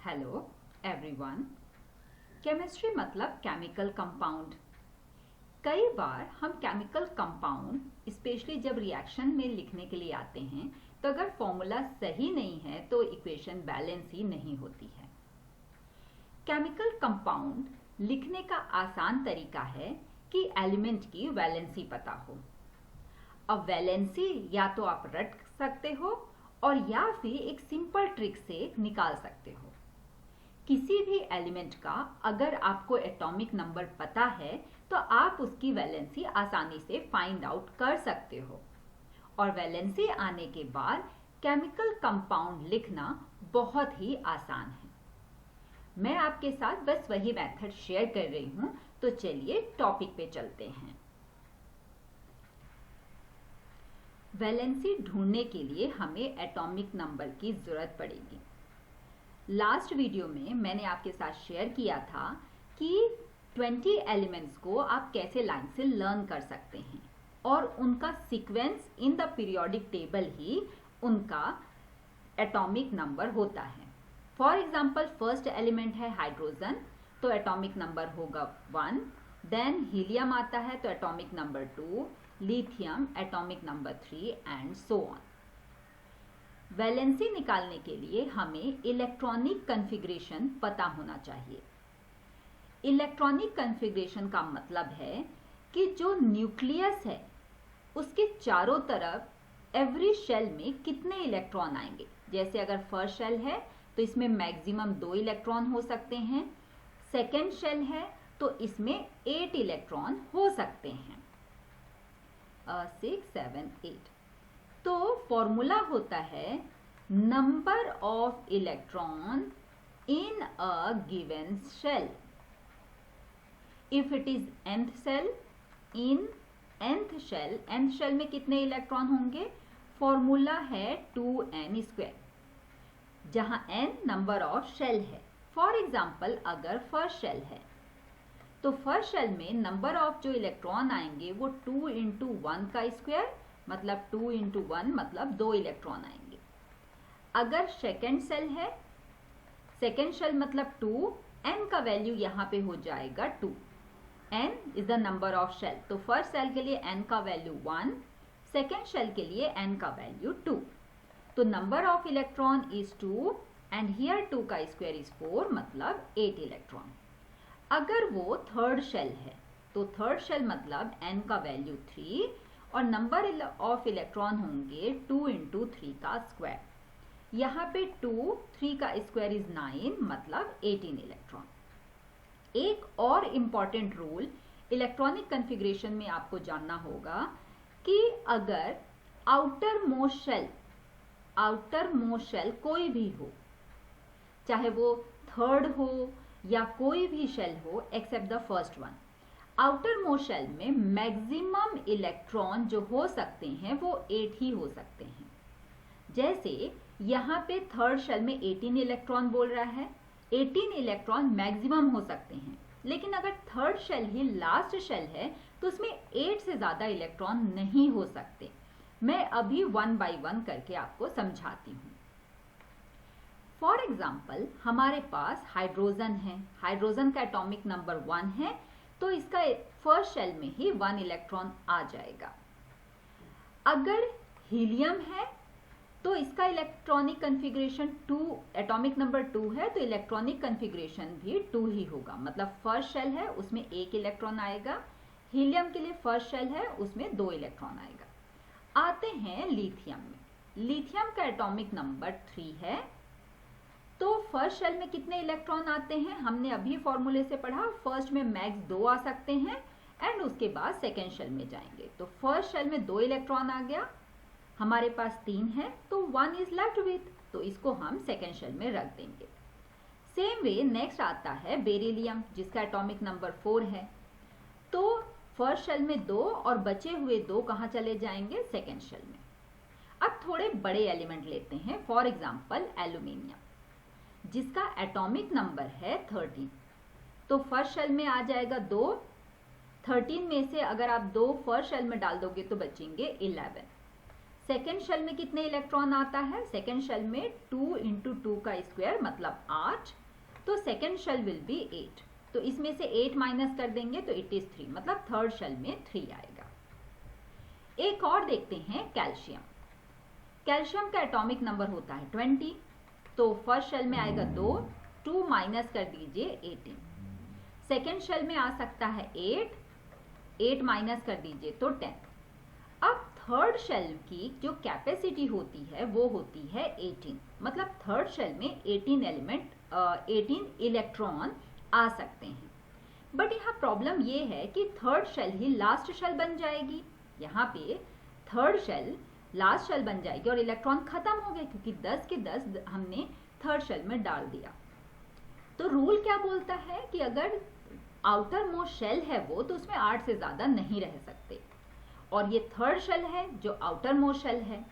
Hello everyone. Chemistry मतलब chemical compound. कई बार हम केमिकल कंपाउंड स्पेशली जब रिएक्शन में लिखने के लिए आते हैं तो अगर फॉर्मूला सही नहीं है तो इक्वेशन बैलेंस ही नहीं होती है। केमिकल कंपाउंड लिखने का आसान तरीका है कि एलिमेंट की वैलेंसी पता हो। अब वैलेंसी या तो आप रट सकते हो और या फिर एक सिंपल ट्रिक से निकाल सकते हो। किसी भी एलिमेंट का अगर आपको एटॉमिक नंबर पता है तो आप उसकी वैलेंसी आसानी से फाइंड आउट कर सकते हो और वैलेंसी आने के बाद केमिकल कंपाउंड लिखना बहुत ही आसान है। मैं आपके साथ बस वही मेथड शेयर कर रही हूं, तो चलिए टॉपिक पे चलते हैं। वैलेंसी ढूंढने के लिए हमें एटॉमिक नंबर की जरूरत पड़ेगी। लास्ट वीडियो में मैंने आपके साथ शेयर किया था कि 20 एलिमेंट्स को आप कैसे लाइन से लर्न कर सकते हैं और उनका sequence in the periodic table ही उनका एटॉमिक नंबर होता है। फॉर एग्जांपल फर्स्ट एलिमेंट है हाइड्रोजन, तो एटॉमिक नंबर होगा 1। देन हीलियम आता है तो atomic number 2, lithium atomic number 3 and so on. Valency निकालने के लिए हमें इलेक्ट्रॉनिक कॉन्फ़िगरेशन पता होना चाहिए। इलेक्ट्रॉनिक कॉन्फ़िगरेशन का मतलब है कि जो न्यूक्लियस है उसके चारों तरफ एवरी शेल में कितने इलेक्ट्रॉन आएंगे। जैसे अगर फर्स्ट शेल है तो इसमें मैक्सिमम 2 इलेक्ट्रॉन हो सकते हैं। सेकेंड शेल है तो इसमें 8 इलेक्ट्रॉन हो सकते हैं, 6, 7, 8। तो फॉर्मूला होता है number of electron in a given shell. If it is nth cell, in nth shell में कितने इलेक्ट्रॉन होंगे? फॉर्मूला है 2n², जहां n नंबर ऑफ शेल है। फॉर एग्जाम्पल अगर फर्स्ट शेल है तो फर्स्ट शेल में नंबर ऑफ जो इलेक्ट्रॉन आएंगे वो 2 × 1 का स्क्वायर, मतलब 2 × 1 मतलब 2 इलेक्ट्रॉन आएंगे। अगर सेकेंड शेल है, सेकेंड शेल मतलब 2, n का वैल्यू यहाँ पे हो जाएगा 2। n is the number of shell, तो फर्स्ट शेल के लिए n का वैल्यू 1, सेकेंड शेल के लिए n का वैल्यू 2। तो number of electron is 2 and here 2 का स्क्वायर इज 4, मतलब 8 इलेक्ट्रॉन। अगर वो थर्ड शेल है तो थर्ड शेल मतलब n का वैल्यू 3 और नंबर ऑफ इलेक्ट्रॉन होंगे 2 × 3 का स्क्वायर। यहाँ पे 2, 3 का स्क्वायर इज 9, मतलब 18 इलेक्ट्रॉन। एक और इम्पॉर्टेंट रूल इलेक्ट्रॉनिक कॉन्फ़िगरेशन में आपको जानना होगा कि अगर आउटर मोस्ट शेल कोई भी हो, चाहे वो थर्ड हो या कोई भी शेल हो except the first one, outer most shell में मैक्सिमम इलेक्ट्रॉन जो हो सकते हैं वो 8 ही हो सकते हैं। जैसे यहाँ पे थर्ड शेल में 18 इलेक्ट्रॉन बोल रहा है, 18 इलेक्ट्रॉन मैक्सिमम हो सकते हैं, लेकिन अगर थर्ड शेल ही लास्ट शेल है तो उसमें 8 से ज्यादा इलेक्ट्रॉन नहीं हो सकते। मैं अभी 1 बाय 1 करके आपको समझाती हूँ। फॉर एग्जाम्पल हमारे पास हाइड्रोजन है, हाइड्रोजन का एटॉमिक नंबर 1 है, तो इसका फर्स्ट शेल में ही 1 इलेक्ट्रॉन आ जाएगा। अगर हीलियम है तो इसका इलेक्ट्रॉनिक कॉन्फ़िगरेशन 2, एटॉमिक नंबर 2 है तो इलेक्ट्रॉनिक कॉन्फ़िगरेशन भी 2 ही होगा, मतलब फर्स्ट शेल है उसमें 1 इलेक्ट्रॉन आएगा। हीलियम के लिए फर्स्ट शेल है उसमें 2 इलेक्ट्रॉन आएगा। आते हैं लिथियम में। लिथियम का एटॉमिक नंबर 3 है, तो फर्स्ट शेल में कितने इलेक्ट्रॉन आते हैं? हमने अभी फॉर्मूले से पढ़ा, फर्स्ट में मैक्स 2 आ सकते हैं एंड उसके बाद सेकेंड शेल में जाएंगे। तो फर्स्ट शेल में 2 इलेक्ट्रॉन आ गया, हमारे पास 3 है तो 1 इज लेफ्ट विथ, तो इसको हम सेकेंड शेल में रख देंगे। सेम वे नेक्स्ट आता है बेरिलियम, जिसका एटॉमिक नंबर 4 है, तो फर्स्ट शेल में 2 और बचे हुए 2 कहाँ चले जाएंगे? सेकेंड शेल में। अब थोड़े बड़े एलिमेंट लेते हैं, फॉर एग्जाम्पल एल्यूमिनियम, जिसका एटॉमिक नंबर है 13, तो फर्स्ट शेल में आ जाएगा 2। 13 में से अगर आप 2 फर्स्ट शेल में डाल दोगे तो बचेंगे 11। सेकेंड शेल में कितने इलेक्ट्रॉन आता है? सेकेंड शेल में 2 × 2 का स्क्वायर मतलब 8, तो सेकेंड शेल विल बी 8। तो इसमें से 8 माइनस कर देंगे तो इट इज 3, मतलब थर्ड शेल में 3 आएगा। एक और देखते हैं कैल्शियम। कैल्शियम का एटॉमिक नंबर होता है 20, तो फर्स्ट शेल में आएगा 2 माइनस कर दीजिए 18। सेकेंड शेल में आ सकता है 8 माइनस कर दीजिए तो 10। अब थर्ड शेल की जो कैपेसिटी होती है वो होती है 18, मतलब थर्ड शेल में 18 इलेक्ट्रॉन आ सकते हैं। बट यहाँ प्रॉब्लम ये है कि थर्ड शेल ही लास्ट शेल बन जाएगी। यहाँ पे थर्ड शेल लास्ट शेल बन जाएगी और इलेक्ट्रॉन खत्म हो गए, क्योंकि 10 के 10 हमने थर्ड शेल में डाल दिया। तो रूल क्या बोलता है कि अगर आउटर मोस्ट शेल है वो, तो उसमें 8 से ज्यादा नहीं रह सकते, और ये थर्ड शेल है जो आउटर मोस्ट शेल है,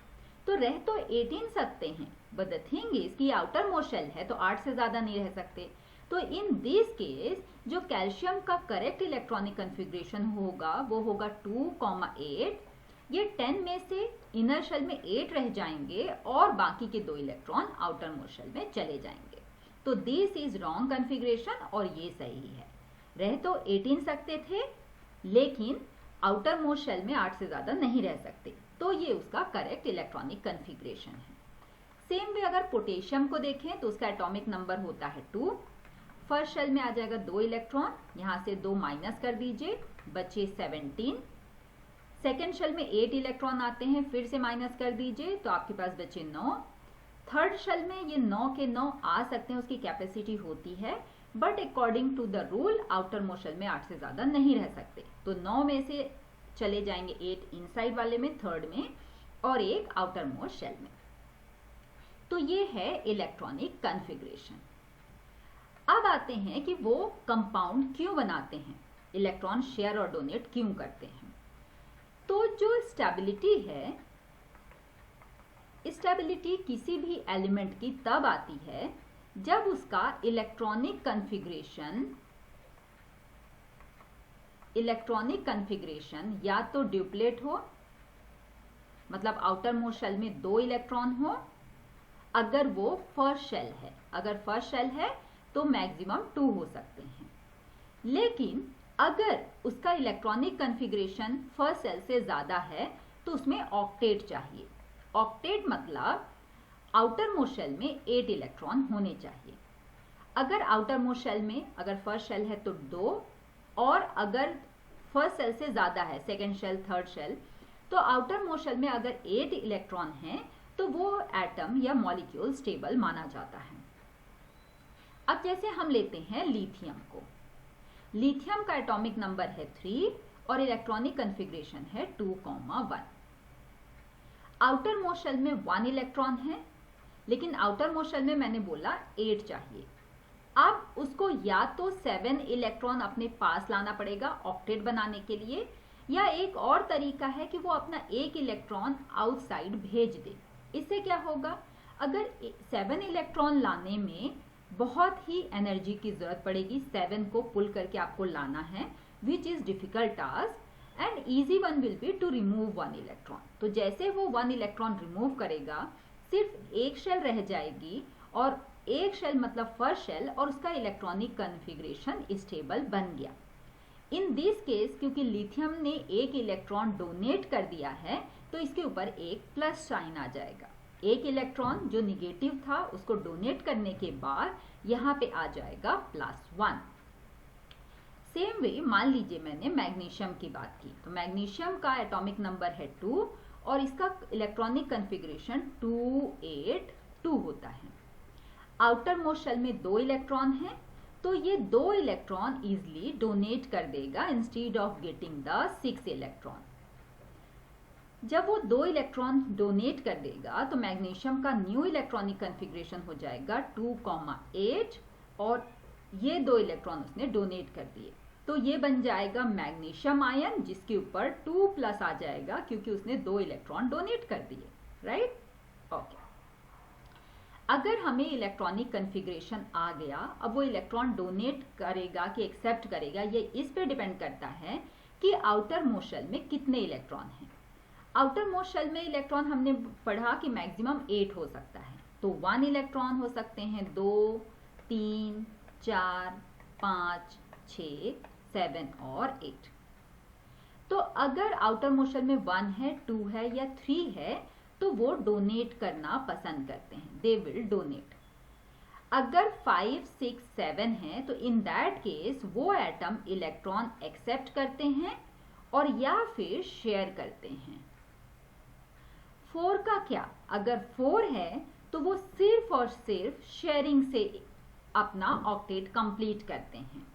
तो रह तो 18 सकते हैं, बट द थिंग इज कि आउटर मोस्ट शेल है तो 8 से ज्यादा नहीं रह सकते। तो इन दिस केस जो कैल्शियम का करेक्ट इलेक्ट्रॉनिक कन्फिग्रेशन होगा वो होगा 2,8। ये 10 में से इनर शेल में 8 रह जाएंगे और बाकी के 2 इलेक्ट्रॉन आउटर मोस्ट शेल में चले जाएंगे। तो दिस इज रॉन्ग कन्फिग्रेशन और ये सही है। रह तो 18 सकते थे, लेकिन आउटर मोस्ट शेल में 8 से ज्यादा नहीं रह सकते, तो ये उसका करेक्ट इलेक्ट्रॉनिक कन्फिग्रेशन है। सेम वे अगर पोटेशियम को देखें तो उसका एटॉमिक नंबर होता है 2। फर्स्ट शेल में आ जाएगा 2 इलेक्ट्रॉन, यहाँ से 2 माइनस कर दीजिए, बचे 17। सेकेंड शेल में 8 इलेक्ट्रॉन आते हैं, फिर से माइनस कर दीजिए तो आपके पास बचे 9। थर्ड शेल में ये 9 के 9 आ सकते हैं, उसकी कैपेसिटी होती है, but according to the rule outer most shell में 8 से ज्यादा नहीं रह सकते, तो 9 में से चले जाएंगे 8 इनसाइड वाले में, थर्ड में, और 1 आउटर मोस्ट शेल में। तो ये है इलेक्ट्रॉनिक कन्फिग्रेशन। अब आते हैं कि वो कंपाउंड क्यों बनाते हैं, इलेक्ट्रॉन शेयर और डोनेट क्यों करते हैं। तो जो स्टेबिलिटी है, स्टेबिलिटी किसी भी एलिमेंट की तब आती है जब उसका इलेक्ट्रॉनिक कन्फिग्रेशन या तो ड्यूप्लेट हो, मतलब आउटर मोस्ट शेल में 2 इलेक्ट्रॉन हो, अगर वो फर्स्ट शेल है। अगर फर्स्ट शेल है तो मैक्सिमम 2 हो सकते हैं, लेकिन अगर उसका इलेक्ट्रॉनिक कन्फिग्रेशन फर्स्ट शेल से ज्यादा है तो उसमें ऑक्टेट चाहिए। ऑक्टेट मतलब आउटर मोस्ट शेल में 8 इलेक्ट्रॉन होने चाहिए। अगर आउटर मोस्ट शेल में अगर फर्स्ट शेल है तो 2, और अगर फर्स्ट शेल से ज्यादा है, सेकेंड शेल, थर्ड शेल, तो आउटर मोस्ट शेल में अगर 8 इलेक्ट्रॉन हैं तो वो एटम या मॉलिक्यूल स्टेबल माना जाता है। अब जैसे हम लेते हैं लिथियम को। लिथियम का एटॉमिक नंबर है 3 और इलेक्ट्रॉनिक कन्फिग्रेशन है 2,1। आउटर मोस्ट शेल में 1 इलेक्ट्रॉन है, लेकिन आउटर मोस्ट शेल में मैंने बोला 8 चाहिए। अब उसको या तो 7 इलेक्ट्रॉन अपने पास लाना पड़ेगा ऑक्टेट बनाने के लिए, या एक और तरीका है कि वो अपना 1 इलेक्ट्रॉन आउटसाइड भेज दे। इससे क्या होगा, अगर 7 इलेक्ट्रॉन लाने में बहुत ही एनर्जी की जरूरत पड़ेगी, 7 को पुल करके आपको लाना है, which is difficult task, and easy one will be to remove 1 electron. तो जैसे वो 1 इलेक्ट्रॉन रिमूव करेगा, सिर्फ एक शेल रह जाएगी, और एक शेल मतलब फर्स्ट शेल, और उसका इलेक्ट्रॉनिक कन्फिग्रेशन स्टेबल बन गया। इन दिस केस क्योंकि लिथियम ने 1 इलेक्ट्रॉन डोनेट कर दिया है, तो इसके ऊपर एक प्लस साइन आ जाएगा। 1 इलेक्ट्रॉन जो निगेटिव था उसको डोनेट करने के बाद यहाँ पे आ जाएगा +1। सेम वे मान लीजिए मैंने मैग्नीशियम की बात की, तो मैग्नीशियम का एटॉमिक नंबर है 2 और इसका इलेक्ट्रॉनिक कन्फिग्रेशन 2,8,2 होता है। आउटर मोस्ट शेल में 2 इलेक्ट्रॉन है, तो ये 2 इलेक्ट्रॉन इजिली डोनेट कर देगा instead of getting the 6 electron. जब वो 2 इलेक्ट्रॉन डोनेट कर देगा तो मैग्नीशियम का न्यू इलेक्ट्रॉनिक कन्फिग्रेशन हो जाएगा 2,8 और ये 2 इलेक्ट्रॉन उसने डोनेट कर दिए, तो ये बन जाएगा मैग्नीशियम आयन जिसके ऊपर 2+ आ जाएगा क्योंकि उसने 2 इलेक्ट्रॉन डोनेट कर दिए, राइट? ओके। अगर हमें इलेक्ट्रॉनिक कन्फिग्रेशन आ गया, अब वो इलेक्ट्रॉन डोनेट करेगा कि एक्सेप्ट करेगा, ये इस पे डिपेंड करता है कि आउटर मोस्ट शेल में कितने इलेक्ट्रॉन हैं। आउटर मोस्ट शेल में इलेक्ट्रॉन हमने पढ़ा कि मैक्सिमम 8 हो सकता है, तो 1 इलेक्ट्रॉन हो सकते हैं, 2, 3, 4, 5, 6, 7 और 8। तो अगर आउटर मोस्ट शेल में 1 है, 2 है या 3 है तो वो डोनेट करना पसंद करते हैं, दे विल डोनेट। अगर 5, 6, 7 है तो इन दैट केस वो एटम इलेक्ट्रॉन एक्सेप्ट करते हैं और या फिर शेयर करते हैं। 4 का क्या? अगर 4 है तो वो सिर्फ और सिर्फ शेयरिंग से अपना ऑक्टेट कंप्लीट करते हैं,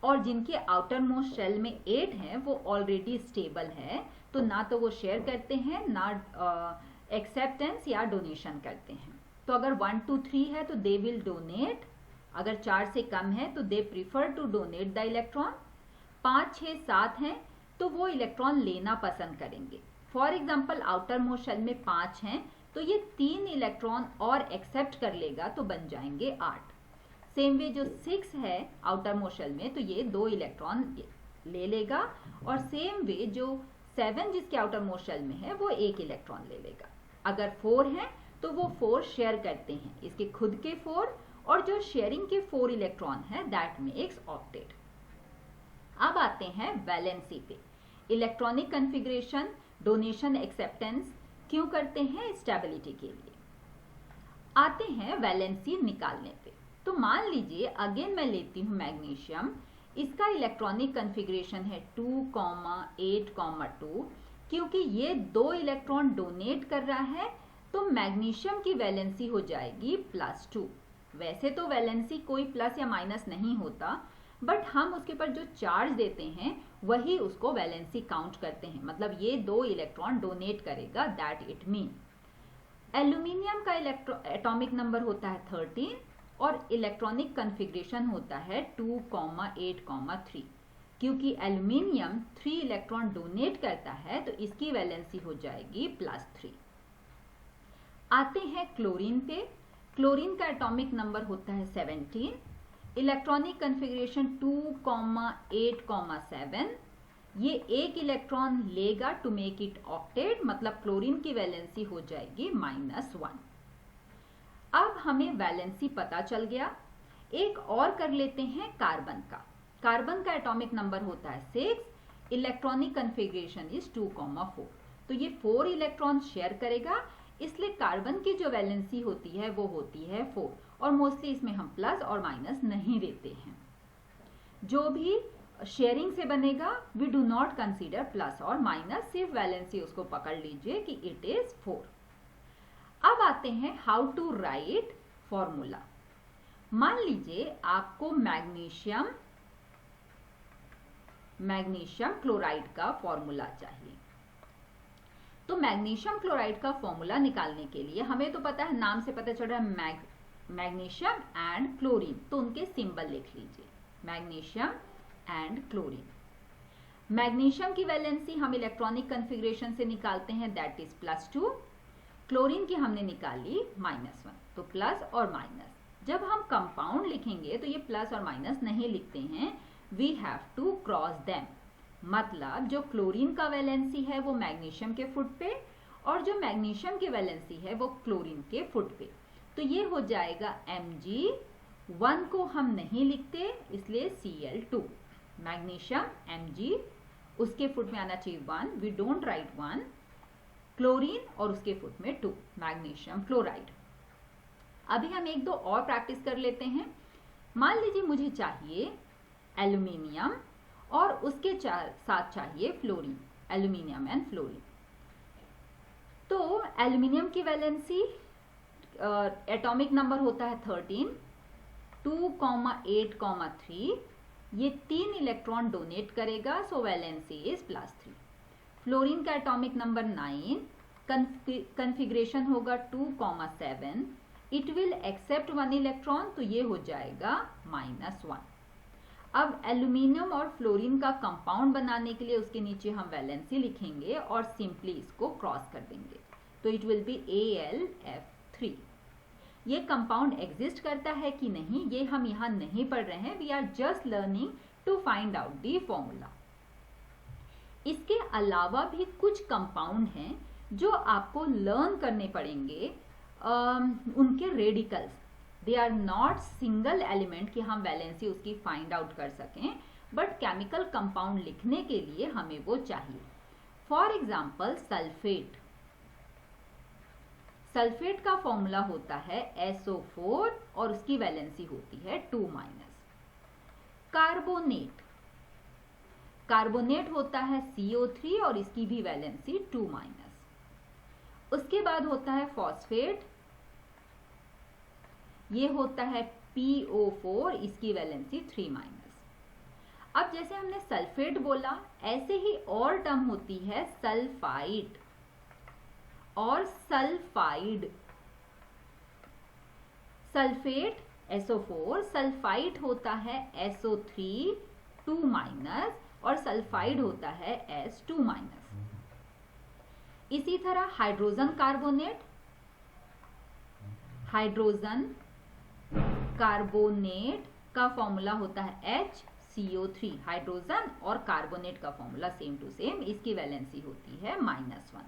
और जिनके आउटर मोस्ट शेल में 8 है वो ऑलरेडी स्टेबल है, तो ना तो वो शेयर करते हैं ना एक्सेप्टेंस या डोनेशन करते हैं। तो अगर 1, 2, 3 है तो दे विल डोनेट, अगर 4 से कम है तो they prefer to donate the electron, 5, 6, 7 है तो वो इलेक्ट्रॉन लेना पसंद करेंगे। For example outer most shell में 5 हैं तो ये 3 इलेक्ट्रॉन और एक्सेप्ट कर लेगा तो बन जाएंगे 8। सेम वे जो 6 है आउटर मोस्ट शेल में तो ये 2 इलेक्ट्रॉन ले लेगा, और सेम वे जो 7 जिसके आउटर मोस्ट शेल में है वो 1 इलेक्ट्रॉन ले लेगा। अगर 4 है तो वो 4 शेयर करते हैं, इसके खुद के 4 और जो शेयरिंग के 4 इलेक्ट्रॉन है दैट मेक्स ऑक्टेट। अब आते हैं वैलेंसी पे। इलेक्ट्रॉनिक कॉन्फ़िगरेशन डोनेशन एक्सेप्टेंस क्यों करते हैं? स्टेबिलिटी के लिए। आते हैं वैलेंसी निकालने पे। तो मान लीजिए अगेन मैं लेती हूँ मैग्नीशियम, इसका इलेक्ट्रॉनिक कॉन्फ़िगरेशन है 2, 8, 2। क्योंकि ये 2 इलेक्ट्रॉन डोनेट कर रहा है तो मैग्नीशियम की वैलेंसी हो जाएगी +2। वैसे तो वैलेंसी कोई प्लस या माइनस नहीं होता, बट हम उसके ऊपर जो चार्ज देते हैं वही उसको वैलेंसी काउंट करते हैं, मतलब ये 2 इलेक्ट्रॉन डोनेट करेगा, दैट इट मीन। एल्यूमिनियम का एटॉमिक नंबर होता है 13 और इलेक्ट्रॉनिक कॉन्फ़िगरेशन होता है 2, 8, 3। क्योंकि एल्यूमिनियम 3 इलेक्ट्रॉन डोनेट करता है तो इसकी वैलेंसी हो जाएगी +3। आते हैं क्लोरीन पे। क्लोरीन का एटॉमिक नंबर होता है 17, इलेक्ट्रॉनिक कॉन्फ़िगरेशन 2, 8, 7। ये 1 इलेक्ट्रॉन लेगा टू मेक इट ऑक्टेट, मतलब क्लोरीन की वैलेंसी हो जाएगी -1। अब हमें वैलेंसी पता चल गया। एक और कर लेते हैं कार्बन का। कार्बन का एटॉमिक नंबर होता है 6, इलेक्ट्रॉनिक कॉन्फ़िगरेशन इज 2, 4। तो ये 4 इलेक्ट्रॉन शेयर करेगा, इसलिए कार्बन की जो वैलेंसी होती है वो होती है 4, और मोस्टली इसमें हम प्लस और माइनस नहीं देते हैं। जो भी शेयरिंग से बनेगा we do not consider plus और माइनस, सिर्फ वैलेंसी उसको पकड़ लीजिए कि इट इज 4। अब आते हैं हाउ टू राइट फॉर्मूला। मान लीजिए आपको मैग्नीशियम क्लोराइड का फॉर्मूला चाहिए, तो मैग्नीशियम क्लोराइड का फॉर्मूला निकालने के लिए हमें तो पता है, नाम से पता चल रहा है मैग्नीशियम एंड क्लोरीन, तो उनके सिंबल लिख लीजिए, मैग्नीशियम एंड क्लोरीन। मैग्नीशियम की वैलेंसी हम इलेक्ट्रॉनिक कॉन्फ़िगरेशन से निकालते हैं, दैट इज +2। क्लोरीन की हमने निकाली -1, तो प्लस और माइनस। जब हम कंपाउंड लिखेंगे तो ये प्लस और माइनस नहीं लिखते हैं, we have to cross them. मतलब जो क्लोरीन का वैलेंसी है वो मैग्नीशियम के फुट पे, और जो मैग्नीशियम की वैलेंसी है वो क्लोरीन के फुट पे। तो ये हो जाएगा Mg1 को हम नहीं लिखते इसलिए Cl2, मैग्नीशियम Mg, उसके फुट में आना चाहिए 1, वी डोंट राइट 1, क्लोरीन और उसके फुट में 2, मैग्नीशियम क्लोराइड। अभी हम 1-2 और प्रैक्टिस कर लेते हैं। मान लीजिए मुझे चाहिए एल्यूमिनियम और उसके साथ चाहिए फ्लोरीन, एल्यूमिनियम एंड फ्लोरीन। तो एल्यूमिनियम की वैलेंसी एटॉमिक नंबर होता है 13, 2, 8, 3। ये 3 इलेक्ट्रॉन डोनेट करेगा, सो वैलेंसी इज +3। फ्लोरीन का एटॉमिक नंबर 9, कॉन्फ़िगरेशन होगा 2, 7। इट विल एक्सेप्ट 1 इलेक्ट्रॉन, तो ये हो जाएगा -1। अब एल्यूमिनियम और फ्लोरीन का कंपाउंड बनाने के लिए उसके नीचे हम वैलेंसी लिखेंगे और सिंपली इसको क्रॉस कर देंगे, तो इट विल बी AlF3। ये कंपाउंड एग्जिस्ट करता है कि नहीं ये हम यहाँ नहीं पढ़ रहे हैं, we are just learning to find out the formula. इसके अलावा भी कुछ कंपाउंड हैं जो आपको लर्न करने पड़ेंगे। उनके radicals, they are not single element कि हम वैलेंसी उसकी फाइंड आउट कर सकें, बट केमिकल कंपाउंड लिखने के लिए हमें वो चाहिए। फॉर एग्जाम्पल सल्फेट, सल्फेट का फॉर्मूला होता है SO4 और उसकी वैलेंसी होती है 2-। कार्बोनेट, कार्बोनेट होता है CO3 और इसकी भी वैलेंसी 2-। उसके बाद होता है फॉस्फेट, ये होता है PO4, इसकी वैलेंसी 3-। अब जैसे हमने सल्फेट बोला, ऐसे ही और टर्म होती है सल्फाइड और सल्फाइड। सल्फेट SO4, सल्फाइड होता है SO3 2- और सल्फाइड होता है S2-। इसी तरह हाइड्रोजन कार्बोनेट, हाइड्रोजन कार्बोनेट का फॉर्मूला होता है HCO3। हाइड्रोजन और कार्बोनेट का फॉर्मूला सेम टू सेम, इसकी वैलेंसी होती है -1।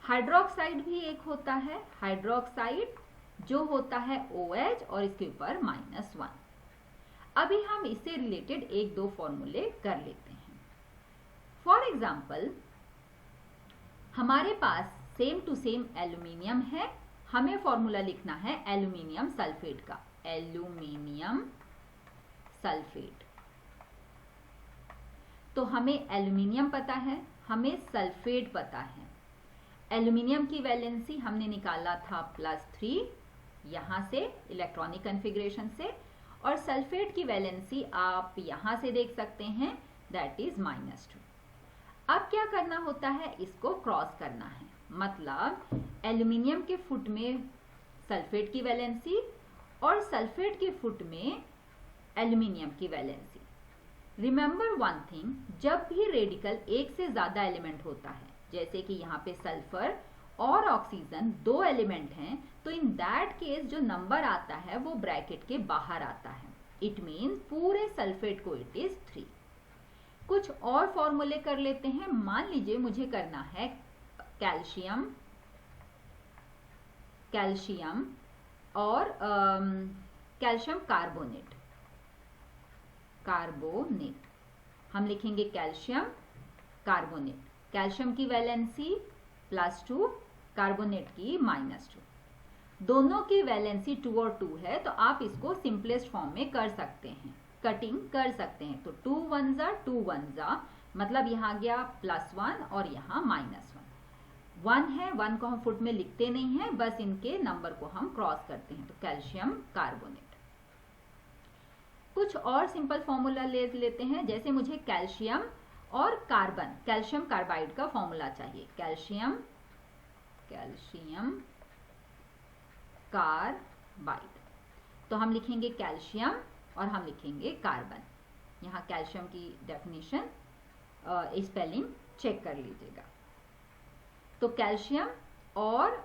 हाइड्रोक्साइड भी एक होता है, हाइड्रोक्साइड जो होता है OH और इसके ऊपर -1। अभी हम इससे रिलेटेड 1-2 फॉर्मूले कर लेते हैं। फॉर एग्जाम्पल, हमारे पास सेम टू सेम एल्यूमिनियम है, हमें फॉर्मूला लिखना है एल्यूमिनियम सल्फेट का, एल्यूमिनियम सल्फेट। तो हमें एल्यूमिनियम पता है, हमें सल्फेट पता है। एल्यूमिनियम की वैलेंसी हमने निकाला था +3 यहां से इलेक्ट्रॉनिक कन्फिग्रेशन से, और सल्फेट की वैलेंसी आप यहां से देख सकते हैं, दैट इज -2। अब क्या करना होता है, इसको क्रॉस करना है, मतलब एल्यूमिनियम के फुट में सल्फेट की वैलेंसी और सल्फेट के फुट में एल्यूमिनियम की वैलेंसी। रिमेंबर वन थिंग, जब भी रेडिकल एक से ज्यादा एलिमेंट होता है, जैसे कि यहाँ पे सल्फर और ऑक्सीजन 2 एलिमेंट हैं, तो इन दैट केस जो नंबर आता है वो ब्रैकेट के बाहर आता है। इट मीन्स पूरे सल्फेट को इट इज 3। कुछ और फॉर्मूले कर लेते हैं। मान लीजिए मुझे करना है कैल्शियम, कैल्शियम और कैल्शियम कार्बोनेट, कार्बोनेट हम लिखेंगे कैल्शियम कार्बोनेट। कैल्शियम की वैलेंसी +2, कार्बोनेट की -2। दोनों की वैलेंसी 2 और 2 है, तो आप इसको सिंपलेस्ट फॉर्म में कर सकते हैं, कटिंग कर सकते हैं। तो 2 1 जा 2 1 जा, मतलब यहाँ गया +1 और यहाँ -1। 1 है, 1 को हम फुट में लिखते नहीं है, बस इनके नंबर को हम क्रॉस करते हैं। तो कैल्शियम कार्बोनेट। कुछ और सिंपल फॉर्मूला ले लेते हैं, जैसे मुझे कैल्शियम और कार्बन, कैल्शियम कार्बाइड का फॉर्मूला चाहिए। कैल्शियम, कैल्शियम कार्बाइड, तो हम लिखेंगे कैल्शियम और हम लिखेंगे कार्बन। यहाँ कैल्शियम की डेफिनेशन स्पेलिंग चेक कर लीजिएगा। तो कैल्शियम और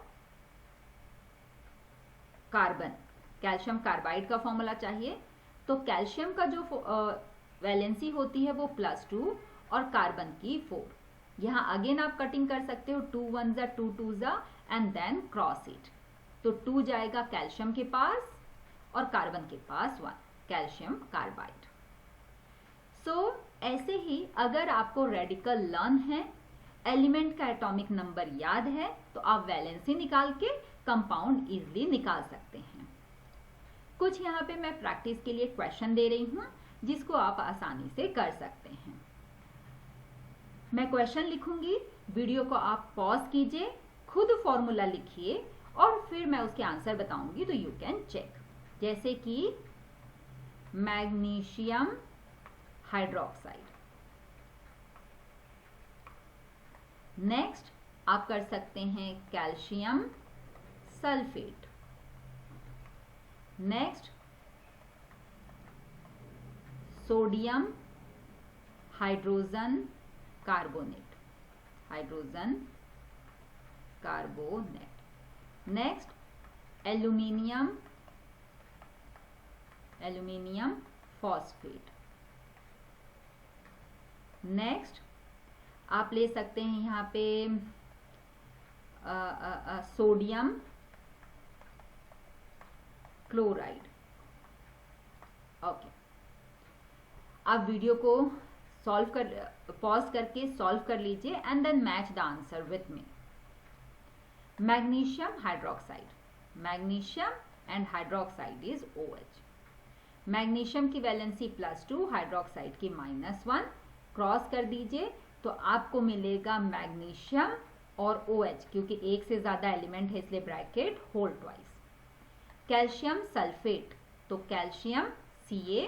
कार्बन, कैल्शियम कार्बाइड का फॉर्मूला चाहिए। तो कैल्शियम का जो वैलेंसी होती है वो +2 और कार्बन की 4। यहाँ अगेन आप कटिंग कर सकते हो, 2 1 जा 2 2 जा एंड देन क्रॉस इट। तो 2 जाएगा कैल्शियम के पास और कार्बन के पास 1, कैल्शियम कार्बाइड। सो ऐसे ही अगर आपको रेडिकल लर्न है, एलिमेंट का एटॉमिक नंबर याद है, तो आप वैलेंसी निकाल के कंपाउंड इजीली निकाल सकते हैं। कुछ यहाँ पे मैं प्रैक्टिस के लिए क्वेश्चन दे रही हूँ, जिसको आप आसानी से कर सकते हैं। मैं क्वेश्चन लिखूंगी, वीडियो को आप पॉज कीजिए, खुद फॉर्मूला लिखिए और फिर मैं उसके आंसर बताऊंगी, तो यू कैन चेक। जैसे कि मैग्नीशियम हाइड्रोक्साइड। नेक्स्ट आप कर सकते हैं calcium sulphate. Next sodium hydrogen carbonate, hydrogen carbonate. Next aluminium, aluminium phosphate. Next आप ले सकते हैं यहाँ पे सोडियम क्लोराइड। ओके, आप वीडियो को पॉज करके सॉल्व कर लीजिए and then match the answer with me. Magnesium hydroxide, magnesium and hydroxide is OH। Magnesium की वैलेंसी +2, हाइड्रोक्साइड की -1, क्रॉस कर दीजिए तो आपको मिलेगा मैग्नीशियम और OH, क्योंकि एक से ज्यादा एलिमेंट है इसलिए bracket whole twice. Calcium sulphate, तो कैल्शियम Ca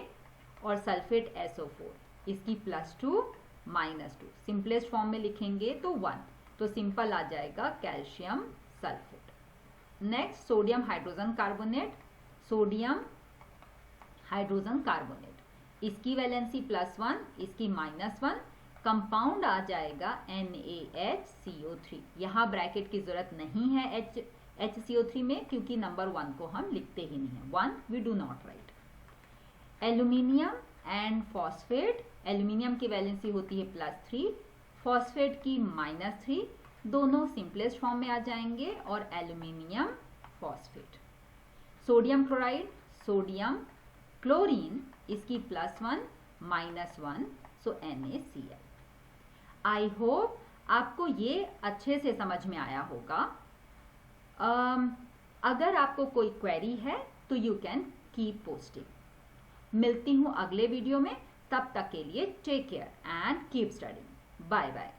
और सल्फेट SO4, इसकी +2 -2, सिंपलेस्ट फॉर्म में लिखेंगे तो 1, तो सिंपल आ जाएगा calcium sulphate. Next sodium hydrogen carbonate, sodium hydrogen carbonate, इसकी वैलेंसी +1, इसकी -1, कंपाउंड आ जाएगा NaHCO3। यहाँ ब्रैकेट की जरूरत नहीं है HCO3 में, क्योंकि नंबर 1 को हम लिखते ही नहीं है, 1 we do not write. Aluminium and phosphate, aluminium की वैलेंसी होती है +3, फॉस्फेट की -3, दोनों सिंपलेस्ट फॉर्म में आ जाएंगे और aluminium phosphate. Sodium chloride, sodium chlorine, इसकी +1 -1, सो NaCl। आई होप आपको ये अच्छे से समझ में आया होगा। अगर आपको कोई क्वेरी है तो यू कैन कीप पोस्टिंग। मिलती हूँ अगले वीडियो में, तब तक के लिए take care and keep studying. Bye bye.